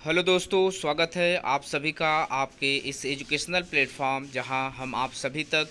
Hello दोस्तों, स्वागत है आप सभी का आपके इस एजुकेशनल प्लेटफॉर्म जहां हम आप सभी तक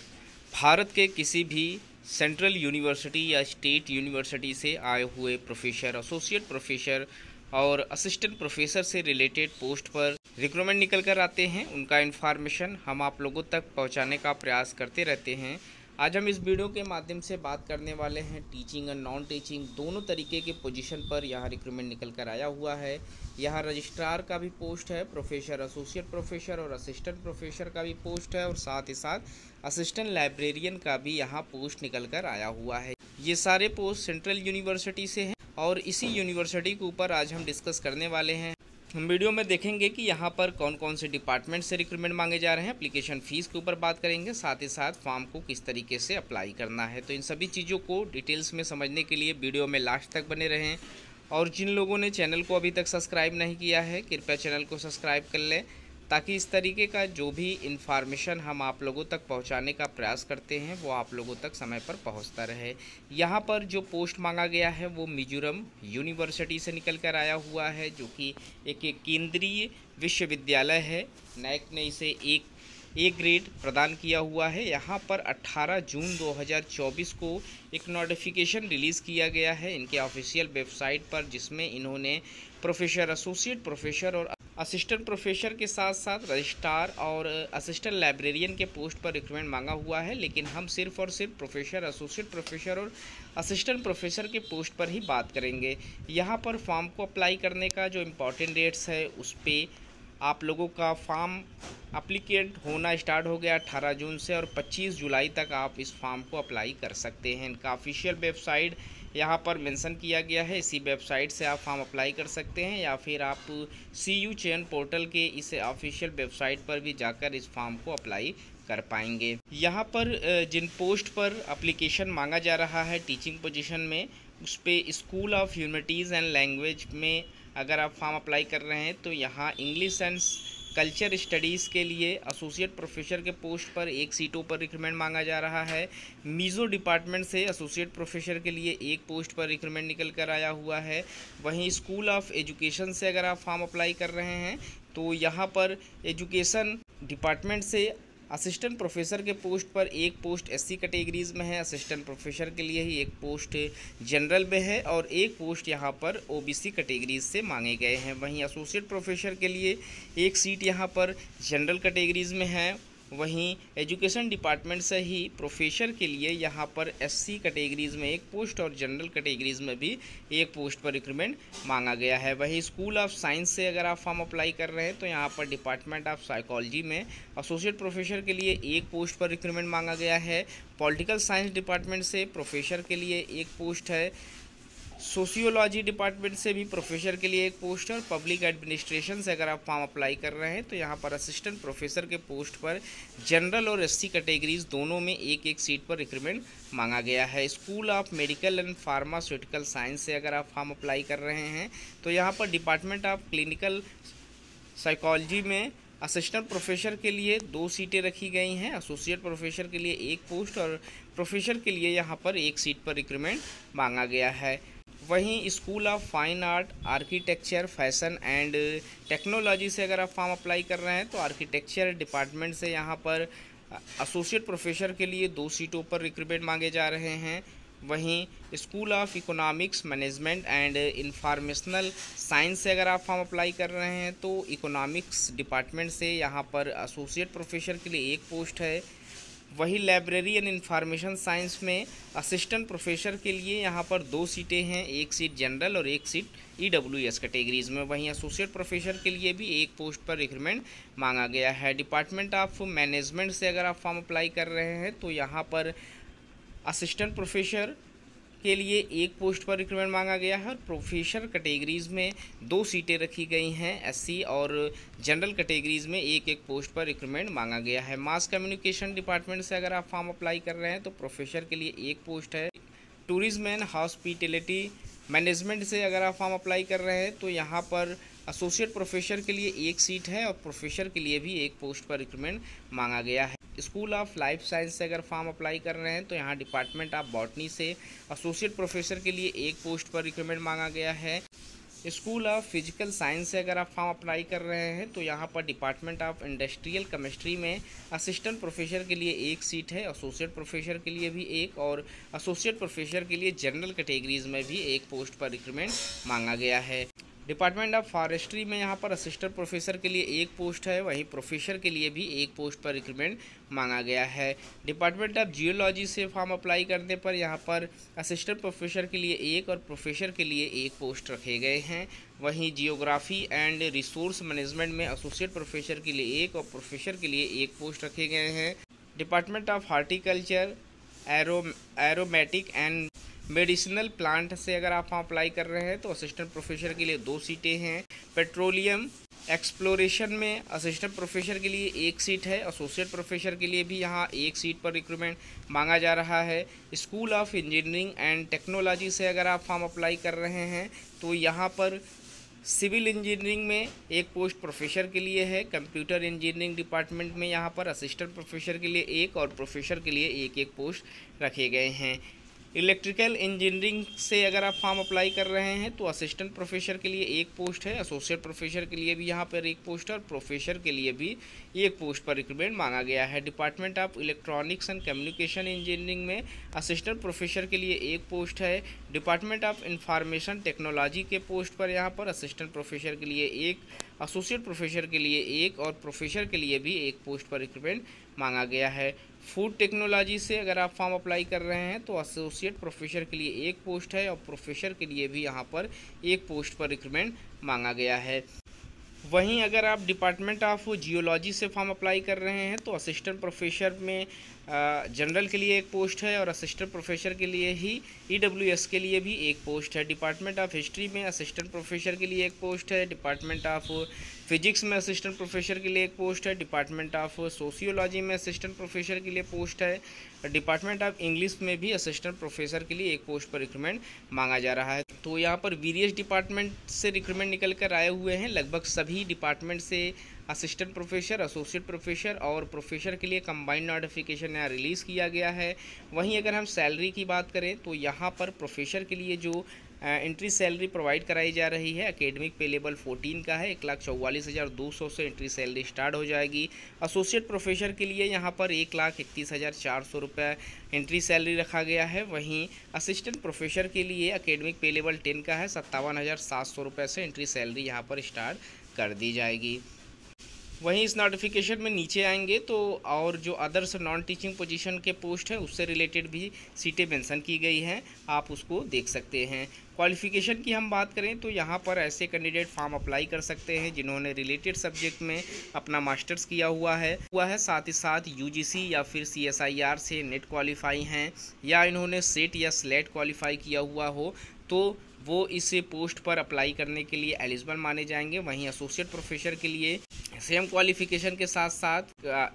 भारत के किसी भी सेंट्रल यूनिवर्सिटी या स्टेट यूनिवर्सिटी से आए हुए प्रोफेसर, एसोसिएट प्रोफेसर और असिस्टेंट प्रोफेसर से रिलेटेड पोस्ट पर रिक्रूटमेंट निकल कर आते हैं, उनका इन्फॉर्मेशन हम आप लोगों तक पहुंचाने का प्रयास करते रहते हैं। आज हम इस वीडियो के माध्यम से बात करने वाले हैं टीचिंग और नॉन टीचिंग दोनों तरीके के पोजीशन पर यहाँ रिक्रूटमेंट निकल कर आया हुआ है। यहाँ रजिस्ट्रार का भी पोस्ट है, प्रोफेसर, एसोसिएट प्रोफेसर और असिस्टेंट प्रोफेसर का भी पोस्ट है और साथ ही साथ असिस्टेंट लाइब्रेरियन का भी यहाँ पोस्ट निकल कर आया हुआ है। ये सारे पोस्ट सेंट्रल यूनिवर्सिटी से हैं और इसी यूनिवर्सिटी के ऊपर आज हम डिस्कस करने वाले हैं। हम वीडियो में देखेंगे कि यहाँ पर कौन कौन से डिपार्टमेंट से रिक्रूटमेंट मांगे जा रहे हैं, एप्लीकेशन फ़ीस के ऊपर बात करेंगे, साथ ही साथ फॉर्म को किस तरीके से अप्लाई करना है। तो इन सभी चीज़ों को डिटेल्स में समझने के लिए वीडियो में लास्ट तक बने रहें और जिन लोगों ने चैनल को अभी तक सब्सक्राइब नहीं किया है कृपया चैनल को सब्सक्राइब कर लें ताकि इस तरीके का जो भी इन्फॉर्मेशन हम आप लोगों तक पहुंचाने का प्रयास करते हैं वो आप लोगों तक समय पर पहुंचता रहे। यहाँ पर जो पोस्ट मांगा गया है वो मिजोरम यूनिवर्सिटी से निकल कर आया हुआ है, जो कि एक केंद्रीय विश्वविद्यालय है। नैक ने इसे एक ग्रेड प्रदान किया हुआ है। यहाँ पर 18 जून 2024 को एक नोटिफिकेशन रिलीज़ किया गया है इनके ऑफिशियल वेबसाइट पर, जिसमें इन्होंने प्रोफेसर, एसोसिएट प्रोफेसर और असिस्टेंट प्रोफेसर के साथ साथ रजिस्ट्रार और असिस्टेंट लाइब्रेरियन के पोस्ट पर रिक्रूटमेंट मांगा हुआ है। लेकिन हम सिर्फ और सिर्फ प्रोफेसर, एसोसिएट प्रोफेसर और असिस्टेंट प्रोफेसर के पोस्ट पर ही बात करेंगे। यहाँ पर फॉर्म को अप्लाई करने का जो इम्पोर्टेंट डेट्स है उस पर आप लोगों का फॉर्म अप्लीकेट होना स्टार्ट हो गया 18 जून से और 25 जुलाई तक आप इस फॉर्म को अप्लाई कर सकते हैं। इनका ऑफिशियल वेबसाइट यहाँ पर मेंशन किया गया है, इसी वेबसाइट से आप फॉर्म अप्लाई कर सकते हैं या फिर आप CU चयन पोर्टल के इस ऑफिशियल वेबसाइट पर भी जाकर इस फॉर्म को अप्लाई कर पाएंगे। यहाँ पर जिन पोस्ट पर एप्लीकेशन मांगा जा रहा है टीचिंग पोजीशन में, उस पर school of humanities and language में अगर आप फॉर्म अप्लाई कर रहे हैं तो यहाँ इंग्लिश एंड कल्चर स्टडीज़ के लिए एसोसिएट प्रोफेसर के पोस्ट पर 1 सीटों पर रिक्रूटमेंट मांगा जा रहा है। मीज़ो डिपार्टमेंट से एसोसिएट प्रोफेसर के लिए 1 पोस्ट पर रिक्रूटमेंट निकल कर आया हुआ है। वहीं स्कूल ऑफ एजुकेशन से अगर आप फॉर्म अप्लाई कर रहे हैं तो यहाँ पर एजुकेशन डिपार्टमेंट से असिस्टेंट प्रोफेसर के पोस्ट पर 1 पोस्ट SC कैटेगरीज़ में है, असिस्टेंट प्रोफेसर के लिए ही 1 पोस्ट जनरल में है और 1 पोस्ट यहाँ पर OBC कैटेगरीज से मांगे गए हैं। वहीं एसोसिएट प्रोफेसर के लिए 1 सीट यहाँ पर जनरल कैटेगरीज़ में है। वहीं एजुकेशन डिपार्टमेंट से ही प्रोफेसर के लिए यहाँ पर SC कैटेगरीज़ में 1 पोस्ट और जनरल कैटेगरीज़ में भी 1 पोस्ट पर रिक्रूटमेंट मांगा गया है। वहीं स्कूल ऑफ साइंस से अगर आप फॉर्म अप्लाई कर रहे हैं तो यहाँ पर डिपार्टमेंट ऑफ साइकोलॉजी में एसोसिएट प्रोफेसर के लिए 1 पोस्ट पर रिक्रूटमेंट मांगा गया है। पॉलिटिकल साइंस डिपार्टमेंट से प्रोफेसर के लिए 1 पोस्ट है। सोशियोलॉजी डिपार्टमेंट से भी प्रोफेसर के लिए 1 पोस्ट है और पब्लिक एडमिनिस्ट्रेशन से अगर आप फॉर्म अप्लाई कर रहे हैं तो यहाँ पर असिस्टेंट प्रोफेसर के पोस्ट पर जनरल और SC कैटेगरीज दोनों में 1-1 सीट पर रिक्रूटमेंट मांगा गया है। School of medical and pharmaceutical science से अगर आप फॉर्म अप्लाई कर रहे हैं तो यहाँ पर डिपार्टमेंट ऑफ क्लिनिकल साइकोलॉजी में असिस्टेंट प्रोफेसर के लिए 2 सीटें रखी गई हैं, एसोसिएट प्रोफेसर के लिए 1 पोस्ट और प्रोफेसर के लिए यहाँ पर 1 सीट पर रिक्रूटमेंट मांगा गया है। वहीं school of fine art, architecture, fashion and technology से अगर आप फॉर्म अप्लाई कर रहे हैं तो आर्किटेक्चर डिपार्टमेंट से यहाँ पर एसोसिएट प्रोफेसर के लिए 2 सीटों पर रिक्रूटमेंट मांगे जा रहे हैं। वहीं school of economics, management and informational science से अगर आप फॉर्म अप्लाई कर रहे हैं तो इकोनॉमिक्स डिपार्टमेंट से यहाँ पर एसोसिएट प्रोफेसर के लिए 1 पोस्ट है। वही लाइब्रेरी एंड इंफॉर्मेशन साइंस में असिस्टेंट प्रोफेसर के लिए यहाँ पर 2 सीटें हैं, 1 सीट जनरल और 1 सीट EWS कैटेगरीज़ में। वहीं एसोसिएट प्रोफेसर के लिए भी 1 पोस्ट पर रिक्रूटमेंट मांगा गया है। डिपार्टमेंट ऑफ मैनेजमेंट से अगर आप फॉर्म अप्लाई कर रहे हैं तो यहाँ पर असिस्टेंट प्रोफेसर के लिए 1 पोस्ट पर रिक्रूटमेंट मांगा गया है और प्रोफेसर कैटेगरीज़ में 2 सीटें रखी गई हैं, SC और जनरल कैटेगरीज़ में 1-1 पोस्ट पर रिक्रूटमेंट मांगा गया है। मास कम्युनिकेशन डिपार्टमेंट से अगर आप फॉर्म अप्लाई कर रहे हैं तो प्रोफेसर के लिए 1 पोस्ट है। टूरिज्म एंड हॉस्पिटैलिटी मैनेजमेंट से अगर आप फॉर्म अप्लाई कर रहे हैं तो यहाँ पर एसोसिएट प्रोफेसर के लिए 1 सीट है और प्रोफेसर के लिए भी 1 पोस्ट पर रिक्रूटमेंट मांगा गया है। स्कूल ऑफ लाइफ साइंस से अगर फॉर्म अप्लाई कर रहे हैं तो यहाँ डिपार्टमेंट ऑफ बॉटनी से एसोसिएट प्रोफेसर के लिए 1 पोस्ट पर रिक्रूटमेंट मांगा गया है। स्कूल ऑफ फिजिकल साइंस से अगर आप फॉर्म अप्लाई कर रहे हैं तो यहाँ पर डिपार्टमेंट ऑफ इंडस्ट्रियल केमिस्ट्री में असिस्टेंट प्रोफेसर के लिए एक सीट है, एसोसिएट प्रोफेसर के लिए भी एक, और एसोसिएट प्रोफेसर के लिए जनरल कैटेगरीज में भी एक पोस्ट पर रिक्रूटमेंट मांगा गया है। डिपार्टमेंट ऑफ फॉरेस्ट्री में यहाँ पर असिस्टेंट प्रोफेसर के लिए एक पोस्ट है, वहीं प्रोफेसर के लिए भी एक पोस्ट पर रिक्रूटमेंट मांगा गया है। डिपार्टमेंट ऑफ जियोलॉजी से फॉर्म अप्लाई करने पर यहाँ पर असिस्टेंट प्रोफेसर के लिए एक और प्रोफेसर के लिए एक पोस्ट रखे गए हैं। वहीं जियोग्राफी एंड रिसोर्स मैनेजमेंट में एसोसिएट प्रोफेसर के लिए एक और प्रोफेसर के लिए एक पोस्ट रखे गए हैं। Department of horticulture, aromatic and medicinal plant से अगर आप वहाँ अप्लाई कर रहे हैं तो असिस्टेंट प्रोफेसर के लिए 2 सीटें हैं। पेट्रोलियम एक्सप्लोरेशन में असिस्टेंट प्रोफेसर के लिए एक सीट है, एसोसिएट प्रोफेसर के लिए भी यहाँ एक सीट पर रिक्रूटमेंट मांगा जा रहा है। School of engineering and technology से अगर आप फॉर्म अप्लाई कर रहे हैं तो यहाँ पर सिविल इंजीनियरिंग में एक पोस्ट प्रोफेसर के लिए है। कंप्यूटर इंजीनियरिंग डिपार्टमेंट में यहाँ पर असिस्टेंट प्रोफेसर के लिए एक और प्रोफेसर के लिए एक एक पोस्ट रखे गए हैं। इलेक्ट्रिकल इंजीनियरिंग से अगर आप फॉर्म अप्लाई कर रहे हैं तो असिस्टेंट प्रोफेसर के लिए एक पोस्ट है, एसोसिएट प्रोफेसर के लिए भी यहाँ पर एक पोस्ट है और प्रोफेसर के लिए भी एक पोस्ट पर रिक्रूटमेंट मांगा गया है। Department of electronics and communication engineering में असिस्टेंट प्रोफेसर के लिए एक पोस्ट है। डिपार्टमेंट ऑफ इंफॉर्मेशन टेक्नोलॉजी के पोस्ट पर यहाँ पर असिस्टेंट प्रोफेसर के लिए एक, एसोसिएट प्रोफेसर के लिए एक और प्रोफेसर के लिए भी एक पोस्ट पर रिक्रूटमेंट मांगा गया है। फूड टेक्नोलॉजी से अगर आप फॉर्म अप्लाई कर रहे हैं तो एसोसिएट प्रोफेसर के लिए एक पोस्ट है और प्रोफेसर के लिए भी यहाँ पर एक पोस्ट पर रिक्रूटमेंट मांगा गया है। वहीं अगर आप डिपार्टमेंट ऑफ जियोलॉजी से फॉर्म अप्लाई कर रहे हैं तो असिस्टेंट प्रोफेसर में जनरल के लिए एक पोस्ट है और असिस्टेंट प्रोफेसर के लिए ही EWS के लिए भी एक पोस्ट है। डिपार्टमेंट ऑफ हिस्ट्री में असिस्टेंट प्रोफेसर के लिए एक पोस्ट है। डिपार्टमेंट ऑफ फिजिक्स में असिस्टेंट प्रोफेसर के लिए एक पोस्ट है। डिपार्टमेंट ऑफ सोशियोलॉजी में असिस्टेंट प्रोफेसर के लिए पोस्ट है। डिपार्टमेंट ऑफ इंग्लिश में भी असिस्टेंट प्रोफेसर के लिए एक पोस्ट पर रिक्रूटमेंट मांगा जा रहा है। तो यहाँ पर वेरियस डिपार्टमेंट से रिक्रूटमेंट निकल कर आए हुए हैं। लगभग सभी डिपार्टमेंट से असिस्टेंट प्रोफेसर, एसोसिएट प्रोफेसर और प्रोफेसर के लिए कंबाइंड नोटिफिकेशन यहाँ रिलीज़ किया गया है। वहीं अगर हम सैलरी की बात करें तो यहाँ पर प्रोफेसर के लिए जो एंट्री सैलरी प्रोवाइड कराई जा रही है एकेडमिक पे लेवल 14 का है। 1,44,200 से एंट्री सैलरी स्टार्ट हो जाएगी। एसोसिएट प्रोफेसर के लिए यहाँ पर 1,31,400 रुपये एंट्री सैलरी रखा गया है। वहीं असिस्टेंट प्रोफेसर के लिए एकेडमिक पे लेवल 10 का है, 57,700 रुपये से एंट्री सैलरी यहाँ पर स्टार्ट कर दी जाएगी। वहीं इस नोटिफिकेशन में नीचे आएंगे तो और जो अदर्स नॉन टीचिंग पोजीशन के पोस्ट हैं उससे रिलेटेड भी सीटें मेंशन की गई हैं, आप उसको देख सकते हैं। क्वालिफ़िकेशन की हम बात करें तो यहाँ पर ऐसे कैंडिडेट फॉर्म अप्लाई कर सकते हैं जिन्होंने रिलेटेड सब्जेक्ट में अपना मास्टर्स किया हुआ है, साथ ही साथ UGC या फिर CSIR से नेट क्वालिफाई हैं या इन्होंने सेट या स्लेट क्वालिफाई किया हुआ हो तो वो इस पोस्ट पर अप्लाई करने के लिए एलिजिबल माने जाएंगे। वहीं एसोसिएट प्रोफेसर के लिए सेम क्वालिफ़िकेशन के साथ साथ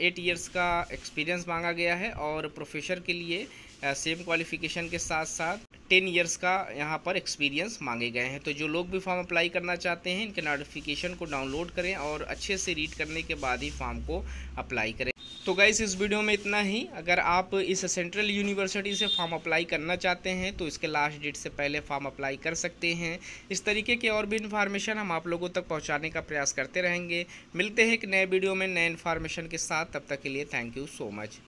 8 इयर्स का एक्सपीरियंस मांगा गया है और प्रोफेसर के लिए सेम क्वालिफ़िकेशन के साथ साथ 10 इयर्स का यहाँ पर एक्सपीरियंस मांगे गए हैं। तो जो लोग भी फॉर्म अप्लाई करना चाहते हैं इनके नोटिफिकेशन को डाउनलोड करें और अच्छे से रीड करने के बाद ही फॉर्म को अप्लाई करें। तो गाइस इस वीडियो में इतना ही। अगर आप इस सेंट्रल यूनिवर्सिटी से फॉर्म अप्लाई करना चाहते हैं तो इसके लास्ट डेट से पहले फॉर्म अप्लाई कर सकते हैं। इस तरीके के और भी इन्फॉर्मेशन हम आप लोगों तक पहुंचाने का प्रयास करते रहेंगे। मिलते हैं एक नए वीडियो में नए इन्फॉर्मेशन के साथ, तब तक के लिए थैंक यू सो मच।